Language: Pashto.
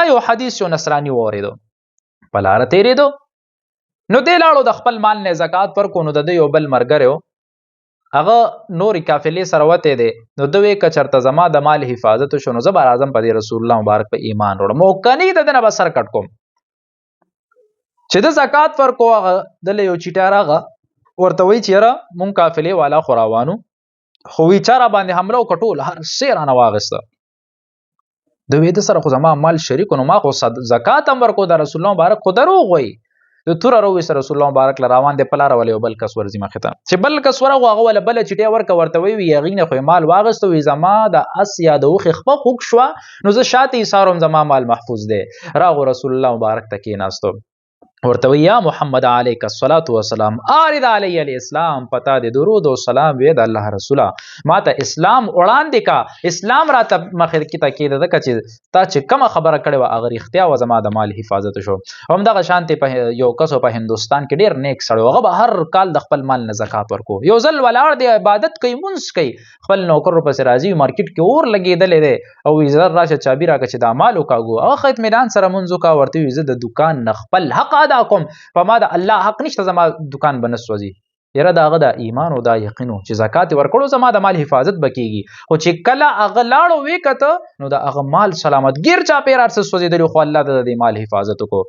دا یو حدیث یو نصرانی واورېدو په لاره تېرېدو نو دې لاړو د خپل مال نه زکات ورکو نو د ده یو بل ملګری هغه نورې قافلې سره وتی دی نو ده وی که چېرته زما د مال حفاظت وشو نو زه به راځم په دې رسول الله مبارک په ایمان وړم او کني د ده نه به سر کټ کوم چې ده زکات ورکو هغه دله یو چیټی راغه ورته وایي چې یاره مونږ قافلې والا خو روانو خو وی چا را باندې حمله وکړه ټول هر څه رانه واغېسته د وی ده سره خو زما مال شریک نو ما خو زکات هم ورکو د رسول الله مبارک خو دروغ وایي د توره رویسته رسول الله مبارک له روان دی په لاره ولې یو بل کس ورځي مخې ته چې بل کس ورغو هغه وله بله چیټۍ ورکه ورته ویي هغې نه خو یې مال واغېسته وي زما د اس یا د اوښې خپه خوږ شوه نو زه شاته ایساروم زما مال محفوظ دی راغو رسول الله مبارک ته کېناستو ورته وی یا محمد علیک الصلاة والسلام آرد علی الاسلام پتا د درود و سلام وی د الله رسوله ما ته اسلام وړاندې کا اسلام راته مخې ته کېده ځکه چې تا چې کومه خبره کړې وه هغه رښتیا وه زما د مال حفاظت شو همدغه شانتې یو کس په هندوستان کې ډېر نیک سړی هغه به هر کال د خپل مال نه زکات ورکو یو ځل ولاړ دی عبادت کوي مونځ کوي خپل نوکر ورپسې راځي مارکیټ کې اور لګېدلی دی او وي زر راشه چابي راکړه چې دا مال وکاږو هغه ښه اطمینان سره مونځ وکړه ورته وي زه د دوکان نه خپل حق ادا کوم په ما د الله حق نشته زما دوکان به نه سوځي یاره د هغه د ایمان او دا یقین چې زکات یې ورکړو زما د مال حفاظت به کېږي خو چې کله هغه لاړو ویې کته نو د هغه مال سلامت ګیر چاپېره هر څه سوځېدلي خو الله د دې مال حفاظت وکړو